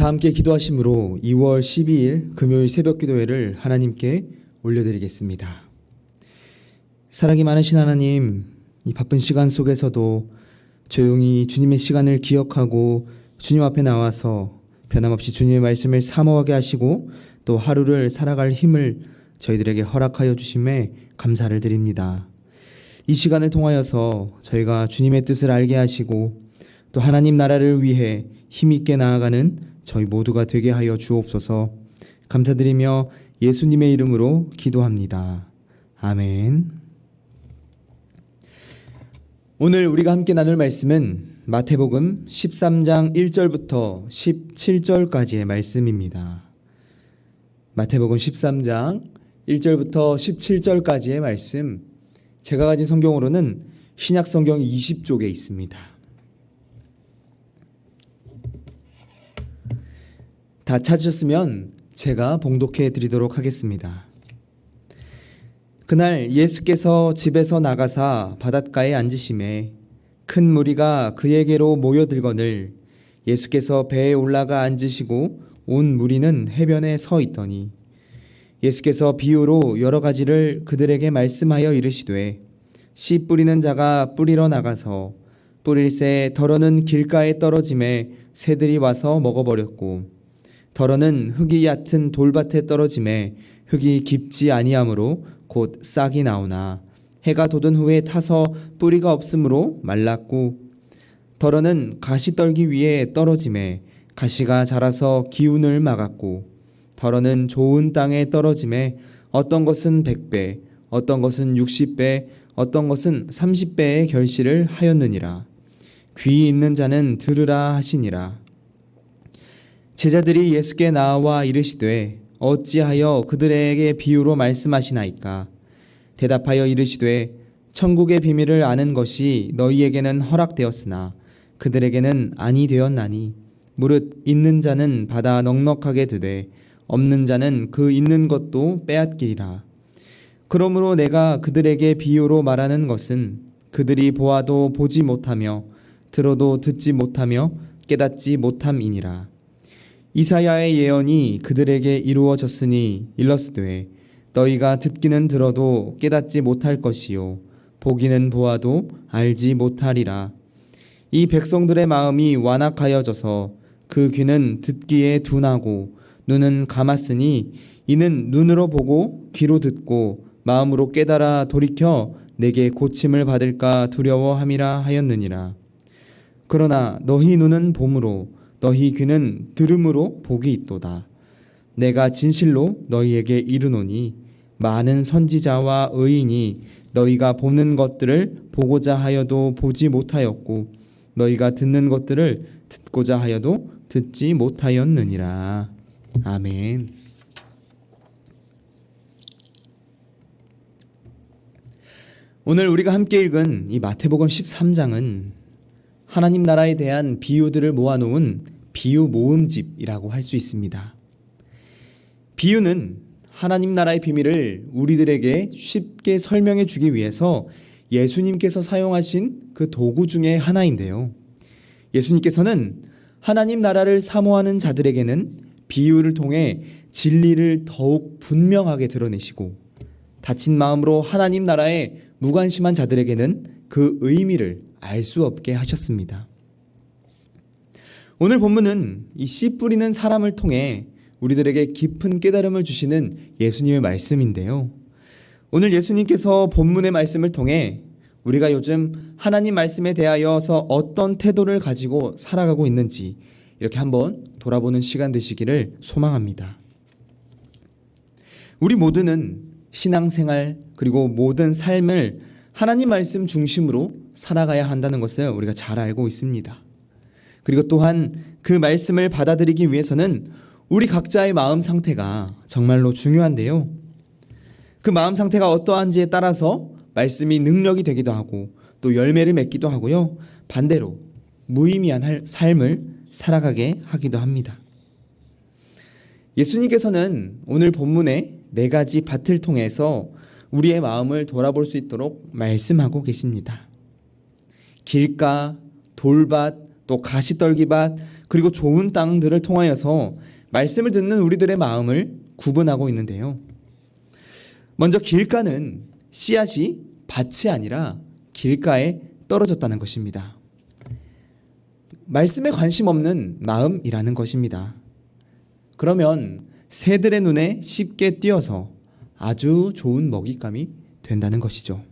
다 함께 기도하심으로 2월 12일 금요일 새벽 기도회를 하나님께 올려드리겠습니다. 사랑이 많으신 하나님, 이 바쁜 시간 속에서도 조용히 주님의 시간을 기억하고 주님 앞에 나와서 변함없이 주님의 말씀을 사모하게 하시고 또 하루를 살아갈 힘을 저희들에게 허락하여 주심에 감사를 드립니다. 이 시간을 통하여서 저희가 주님의 뜻을 알게 하시고 또 하나님 나라를 위해 힘있게 나아가는 저희 모두가 되게 하여 주옵소서. 감사드리며 예수님의 이름으로 기도합니다. 아멘. 오늘 우리가 함께 나눌 말씀은 마태복음 13장 1절부터 17절까지의 말씀입니다. 마태복음 13장 1절부터 17절까지의 말씀, 제가 가진 성경으로는 신약성경 20쪽에 있습니다. 다 찾으셨으면 제가 봉독해 드리도록 하겠습니다. 그날 예수께서 집에서 나가사 바닷가에 앉으심에 큰 무리가 그에게로 모여들거늘 예수께서 배에 올라가 앉으시고 온 무리는 해변에 서 있더니 예수께서 비유로 여러 가지를 그들에게 말씀하여 이르시되 씨 뿌리는 자가 뿌리러 나가서 뿌릴새 덜어는 길가에 떨어짐에 새들이 와서 먹어버렸고 덜어는 흙이 얕은 돌밭에 떨어짐에 흙이 깊지 아니하므로 곧 싹이 나오나 해가 돋은 후에 타서 뿌리가 없으므로 말랐고 덜어는 가시떨기 위에 떨어짐에 가시가 자라서 기운을 막았고 덜어는 좋은 땅에 떨어짐에 어떤 것은 100배 어떤 것은 60배 어떤 것은 30배의 결실을 하였느니라. 귀 있는 자는 들으라 하시니라. 제자들이 예수께 나와 이르시되 어찌하여 그들에게 비유로 말씀하시나이까? 대답하여 이르시되 천국의 비밀을 아는 것이 너희에게는 허락되었으나 그들에게는 아니 되었나니 무릇 있는 자는 받아 넉넉하게 두되 없는 자는 그 있는 것도 빼앗기리라. 그러므로 내가 그들에게 비유로 말하는 것은 그들이 보아도 보지 못하며 들어도 듣지 못하며 깨닫지 못함이니라. 이사야의 예언이 그들에게 이루어졌으니 일러스되 너희가 듣기는 들어도 깨닫지 못할 것이요 보기는 보아도 알지 못하리라. 이 백성들의 마음이 완악하여져서 그 귀는 듣기에 둔하고 눈은 감았으니 이는 눈으로 보고 귀로 듣고 마음으로 깨달아 돌이켜 내게 고침을 받을까 두려워함이라 하였느니라. 그러나 너희 눈은 봄으로 너희 귀는 들음으로 복이 있도다. 내가 진실로 너희에게 이르노니 많은 선지자와 의인이 너희가 보는 것들을 보고자 하여도 보지 못하였고 너희가 듣는 것들을 듣고자 하여도 듣지 못하였느니라. 아멘. 오늘 우리가 함께 읽은 이 마태복음 13장은 하나님 나라에 대한 비유들을 모아놓은 비유 모음집이라고 할 수 있습니다. 비유는 하나님 나라의 비밀을 우리들에게 쉽게 설명해 주기 위해서 예수님께서 사용하신 그 도구 중에 하나인데요. 예수님께서는 하나님 나라를 사모하는 자들에게는 비유를 통해 진리를 더욱 분명하게 드러내시고 닫힌 마음으로 하나님 나라에 무관심한 자들에게는 그 의미를 알 수 없게 하셨습니다. 오늘 본문은 이 씨 뿌리는 사람을 통해 우리들에게 깊은 깨달음을 주시는 예수님의 말씀인데요. 오늘 예수님께서 본문의 말씀을 통해 우리가 요즘 하나님 말씀에 대하여서 어떤 태도를 가지고 살아가고 있는지 이렇게 한번 돌아보는 시간 되시기를 소망합니다. 우리 모두는 신앙생활 그리고 모든 삶을 하나님 말씀 중심으로 살아가야 한다는 것을 우리가 잘 알고 있습니다. 그리고 또한 그 말씀을 받아들이기 위해서는 우리 각자의 마음 상태가 정말로 중요한데요. 그 마음 상태가 어떠한지에 따라서 말씀이 능력이 되기도 하고 또 열매를 맺기도 하고요. 반대로 무의미한 삶을 살아가게 하기도 합니다. 예수님께서는 오늘 본문의 4가지 밭을 통해서 우리의 마음을 돌아볼 수 있도록 말씀하고 계십니다. 길가, 돌밭, 또 가시떨기밭, 그리고 좋은 땅들을 통하여서 말씀을 듣는 우리들의 마음을 구분하고 있는데요. 먼저 길가는 씨앗이 밭이 아니라 길가에 떨어졌다는 것입니다. 말씀에 관심 없는 마음이라는 것입니다. 그러면 새들의 눈에 쉽게 띄어서 아주 좋은 먹잇감이 된다는 것이죠.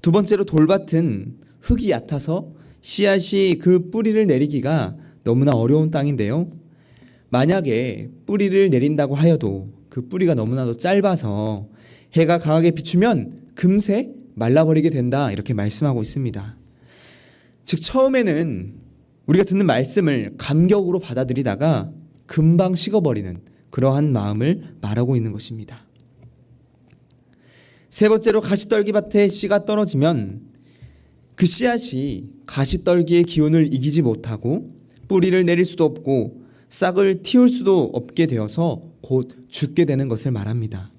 두 번째로 돌밭은 흙이 얕아서 씨앗이 그 뿌리를 내리기가 너무나 어려운 땅인데요. 만약에 뿌리를 내린다고 하여도 그 뿌리가 너무나도 짧아서 해가 강하게 비추면 금세 말라버리게 된다, 이렇게 말씀하고 있습니다. 즉 처음에는 우리가 듣는 말씀을 감격으로 받아들이다가 금방 식어버리는 그러한 마음을 말하고 있는 것입니다. 세 번째로 가시떨기밭에 씨가 떨어지면 그 씨앗이 가시떨기의 기운을 이기지 못하고 뿌리를 내릴 수도 없고 싹을 틔울 수도 없게 되어서 곧 죽게 되는 것을 말합니다.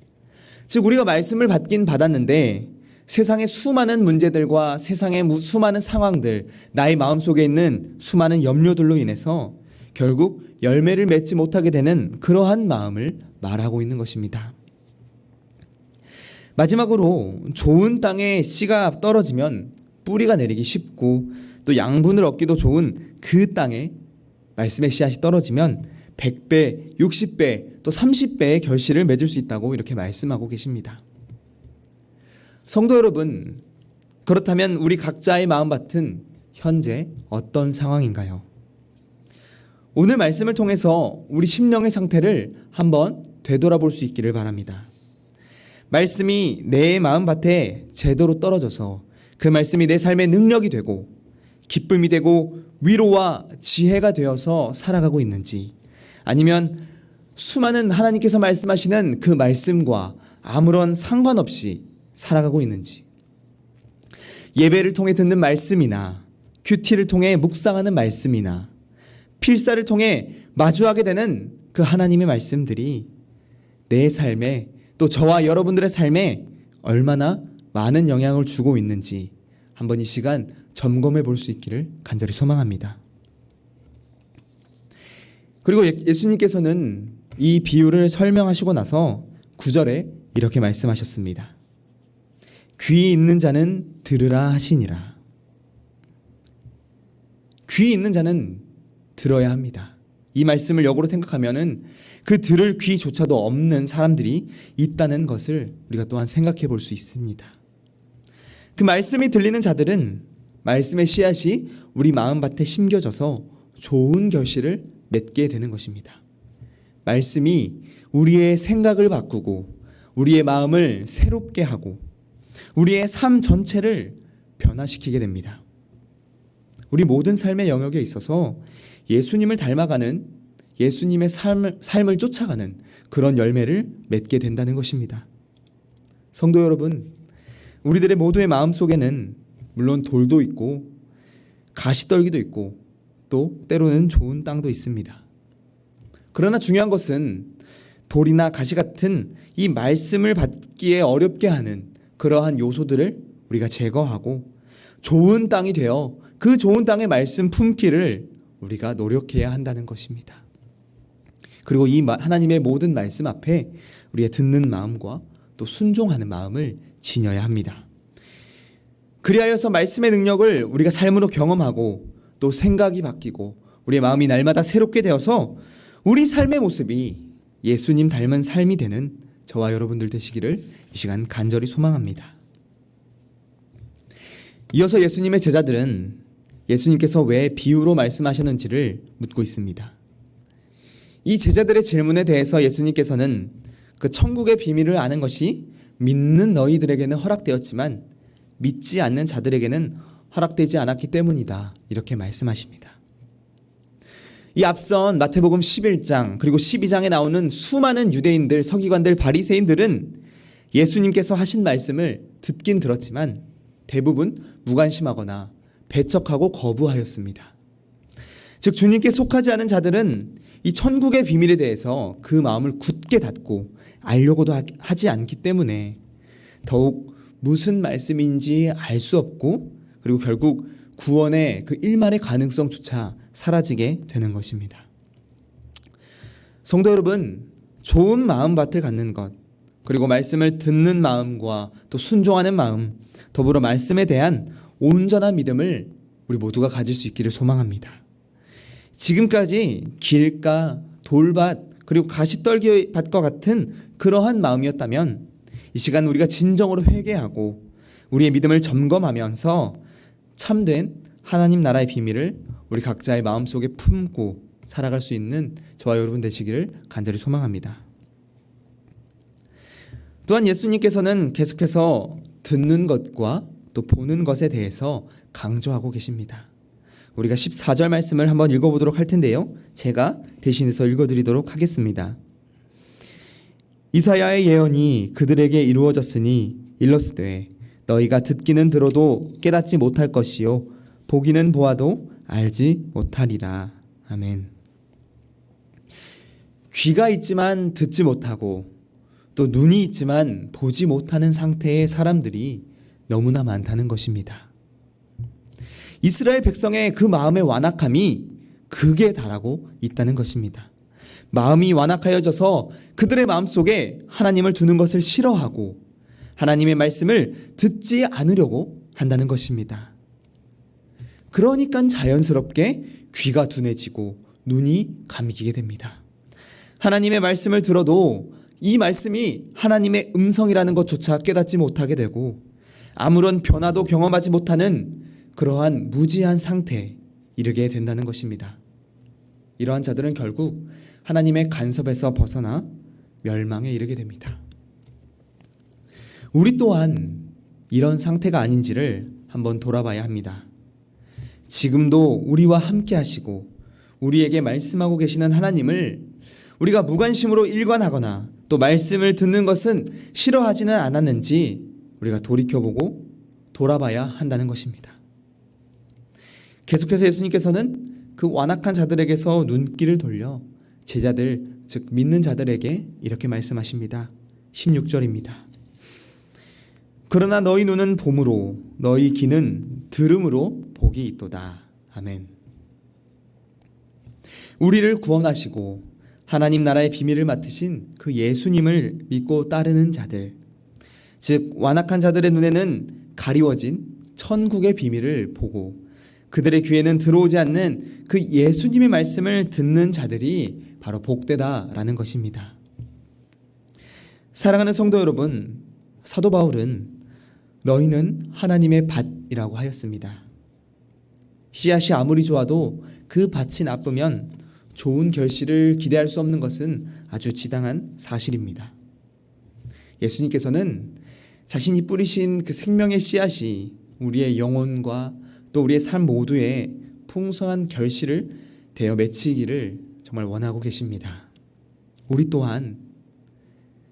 즉 우리가 말씀을 받긴 받았는데 세상의 수많은 문제들과 세상의 수많은 상황들, 나의 마음속에 있는 수많은 염려들로 인해서 결국 열매를 맺지 못하게 되는 그러한 마음을 말하고 있는 것입니다. 마지막으로 좋은 땅에 씨가 떨어지면 뿌리가 내리기 쉽고 또 양분을 얻기도 좋은 그 땅에 말씀의 씨앗이 떨어지면 100배, 60배, 또 30배의 결실을 맺을 수 있다고 이렇게 말씀하고 계십니다. 성도 여러분, 그렇다면 우리 각자의 마음밭은 현재 어떤 상황인가요? 오늘 말씀을 통해서 우리 심령의 상태를 한번 되돌아볼 수 있기를 바랍니다. 말씀이 내 마음밭에 제대로 떨어져서 그 말씀이 내 삶의 능력이 되고 기쁨이 되고 위로와 지혜가 되어서 살아가고 있는지, 아니면 수많은 하나님께서 말씀하시는 그 말씀과 아무런 상관없이 살아가고 있는지, 예배를 통해 듣는 말씀이나 큐티를 통해 묵상하는 말씀이나 필사를 통해 마주하게 되는 그 하나님의 말씀들이 내 삶에, 또 저와 여러분들의 삶에 얼마나 많은 영향을 주고 있는지 한번 이 시간 점검해 볼 수 있기를 간절히 소망합니다. 그리고 예수님께서는 이 비유를 설명하시고 나서 9절에 이렇게 말씀하셨습니다. 귀 있는 자는 들으라 하시니라. 귀 있는 자는 들어야 합니다. 이 말씀을 역으로 생각하면은 그 들을 귀조차도 없는 사람들이 있다는 것을 우리가 또한 생각해 볼 수 있습니다. 그 말씀이 들리는 자들은 말씀의 씨앗이 우리 마음밭에 심겨져서 좋은 결실을 맺게 되는 것입니다. 말씀이 우리의 생각을 바꾸고 우리의 마음을 새롭게 하고 우리의 삶 전체를 변화시키게 됩니다. 우리 모든 삶의 영역에 있어서 예수님을 닮아가는, 예수님의 삶을 쫓아가는 그런 열매를 맺게 된다는 것입니다. 성도 여러분, 우리들의 모두의 마음속에는 물론 돌도 있고 가시떨기도 있고 또 때로는 좋은 땅도 있습니다. 그러나 중요한 것은 돌이나 가시 같은 이 말씀을 받기에 어렵게 하는 그러한 요소들을 우리가 제거하고 좋은 땅이 되어 그 좋은 땅의 말씀 품기를 우리가 노력해야 한다는 것입니다. 그리고 이 하나님의 모든 말씀 앞에 우리의 듣는 마음과 또 순종하는 마음을 지녀야 합니다. 그리하여서 말씀의 능력을 우리가 삶으로 경험하고 또 생각이 바뀌고 우리의 마음이 날마다 새롭게 되어서 우리 삶의 모습이 예수님 닮은 삶이 되는 저와 여러분들 되시기를 이 시간 간절히 소망합니다. 이어서 예수님의 제자들은 예수님께서 왜 비유로 말씀하셨는지를 묻고 있습니다. 이 제자들의 질문에 대해서 예수님께서는 그 천국의 비밀을 아는 것이 믿는 너희들에게는 허락되었지만 믿지 않는 자들에게는 허락되지 않았기 때문이다, 이렇게 말씀하십니다. 이 앞선 마태복음 11장 그리고 12장에 나오는 수많은 유대인들, 서기관들, 바리새인들은 예수님께서 하신 말씀을 듣긴 들었지만 대부분 무관심하거나 배척하고 거부하였습니다. 즉 주님께 속하지 않은 자들은 이 천국의 비밀에 대해서 그 마음을 굳게 닫고 알려고도 하지 않기 때문에 더욱 무슨 말씀인지 알 수 없고 그리고 결국 구원의 그 일말의 가능성조차 사라지게 되는 것입니다. 성도 여러분, 좋은 마음밭을 갖는 것, 그리고 말씀을 듣는 마음과 또 순종하는 마음, 더불어 말씀에 대한 온전한 믿음을 우리 모두가 가질 수 있기를 소망합니다. 지금까지 길가, 돌밭, 그리고 가시떨기밭과 같은 그러한 마음이었다면 이 시간 우리가 진정으로 회개하고 우리의 믿음을 점검하면서 참된 하나님 나라의 비밀을 우리 각자의 마음속에 품고 살아갈 수 있는 저와 여러분 되시기를 간절히 소망합니다. 또한 예수님께서는 계속해서 듣는 것과 또 보는 것에 대해서 강조하고 계십니다. 우리가 14절 말씀을 한번 읽어보도록 할 텐데요. 제가 대신해서 읽어드리도록 하겠습니다. 이사야의 예언이 그들에게 이루어졌으니 일렀으되 너희가 듣기는 들어도 깨닫지 못할 것이요 보기는 보아도 알지 못하리라. 아멘. 귀가 있지만 듣지 못하고 또 눈이 있지만 보지 못하는 상태의 사람들이 너무나 많다는 것입니다. 이스라엘 백성의 그 마음의 완악함이 극에 달하고 있다는 것입니다. 마음이 완악하여져서 그들의 마음속에 하나님을 두는 것을 싫어하고 하나님의 말씀을 듣지 않으려고 한다는 것입니다. 그러니까 자연스럽게 귀가 둔해지고 눈이 감기게 됩니다. 하나님의 말씀을 들어도 이 말씀이 하나님의 음성이라는 것조차 깨닫지 못하게 되고 아무런 변화도 경험하지 못하는 그러한 무지한 상태에 이르게 된다는 것입니다. 이러한 자들은 결국 하나님의 간섭에서 벗어나 멸망에 이르게 됩니다. 우리 또한 이런 상태가 아닌지를 한번 돌아봐야 합니다. 지금도 우리와 함께 하시고 우리에게 말씀하고 계시는 하나님을 우리가 무관심으로 일관하거나 또 말씀을 듣는 것은 싫어하지는 않았는지 우리가 돌이켜보고 돌아봐야 한다는 것입니다. 계속해서 예수님께서는 그 완악한 자들에게서 눈길을 돌려 제자들, 즉 믿는 자들에게 이렇게 말씀하십니다. 16절입니다. 그러나 너희 눈은 봄으로 너희 귀는 들음으로 복이 있도다. 아멘. 우리를 구원하시고 하나님 나라의 비밀을 맡으신 그 예수님을 믿고 따르는 자들, 즉 완악한 자들의 눈에는 가리워진 천국의 비밀을 보고 그들의 귀에는 들어오지 않는 그 예수님의 말씀을 듣는 자들이 바로 복되다라는 것입니다. 사랑하는 성도 여러분, 사도 바울은 너희는 하나님의 밭이라고 하였습니다. 씨앗이 아무리 좋아도 그 밭이 나쁘면 좋은 결실을 기대할 수 없는 것은 아주 지당한 사실입니다. 예수님께서는 자신이 뿌리신 그 생명의 씨앗이 우리의 영혼과 또 우리의 삶 모두에 풍성한 결실을 되어 맺히기를 정말 원하고 계십니다. 우리 또한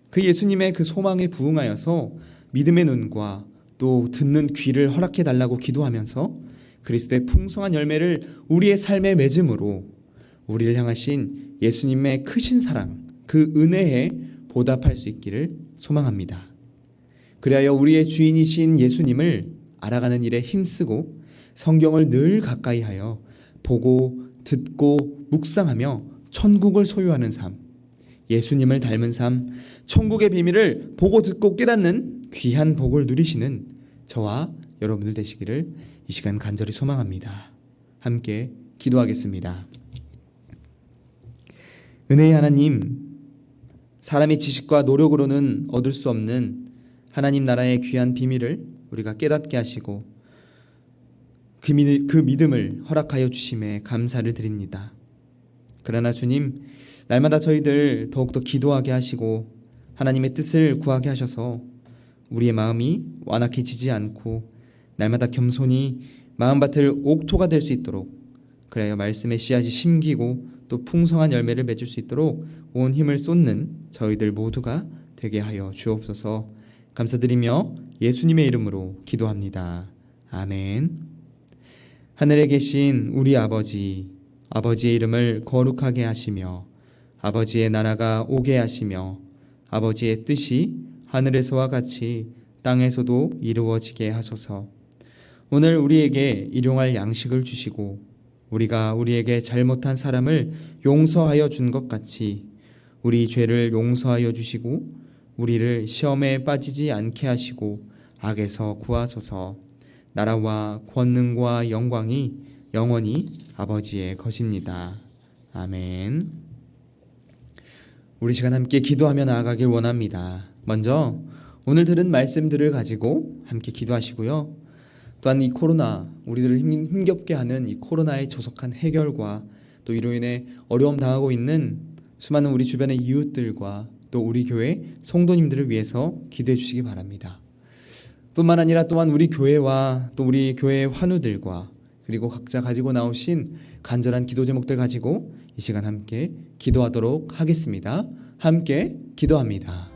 그 예수님의 그 소망에 부응하여서 믿음의 눈과 또 듣는 귀를 허락해 달라고 기도하면서 그리스도의 풍성한 열매를 우리의 삶에 맺음으로 우리를 향하신 예수님의 크신 사랑, 그 은혜에 보답할 수 있기를 소망합니다. 그리하여 우리의 주인이신 예수님을 알아가는 일에 힘쓰고 성경을 늘 가까이 하여 보고 듣고 묵상하며 천국을 소유하는 삶, 예수님을 닮은 삶, 천국의 비밀을 보고 듣고 깨닫는 귀한 복을 누리시는 저와 여러분들 되시기를 이 시간 간절히 소망합니다. 함께 기도하겠습니다. 은혜의 하나님, 사람의 지식과 노력으로는 얻을 수 없는 하나님 나라의 귀한 비밀을 우리가 깨닫게 하시고 그 믿음을 허락하여 주심에 감사를 드립니다. 그러나 주님, 날마다 저희들 더욱더 기도하게 하시고 하나님의 뜻을 구하게 하셔서 우리의 마음이 완악해지지 않고 날마다 겸손히 마음밭을 옥토가 될 수 있도록, 그래야 말씀의 씨앗이 심기고 또 풍성한 열매를 맺을 수 있도록 온 힘을 쏟는 저희들 모두가 되게 하여 주옵소서. 감사드리며 예수님의 이름으로 기도합니다. 아멘. 하늘에 계신 우리 아버지, 아버지의 이름을 거룩하게 하시며 아버지의 나라가 오게 하시며 아버지의 뜻이 하늘에서와 같이 땅에서도 이루어지게 하소서. 오늘 우리에게 일용할 양식을 주시고 우리가 우리에게 잘못한 사람을 용서하여 준 것 같이 우리 죄를 용서하여 주시고 우리를 시험에 빠지지 않게 하시고 악에서 구하소서. 나라와 권능과 영광이 영원히 아버지의 것입니다. 아멘. 우리 시간 함께 기도하며 나아가길 원합니다. 먼저 오늘 들은 말씀들을 가지고 함께 기도하시고요. 또한 이 코로나, 우리들을 힘겹게 하는 이 코로나의 조속한 해결과 또 이로 인해 어려움 당하고 있는 수많은 우리 주변의 이웃들과 또 우리 교회 성도님들을 위해서 기도해 주시기 바랍니다. 뿐만 아니라 또한 우리 교회와 또 우리 교회의 환우들과 그리고 각자 가지고 나오신 간절한 기도 제목들 가지고 이 시간 함께 기도하도록 하겠습니다. 함께 기도합니다.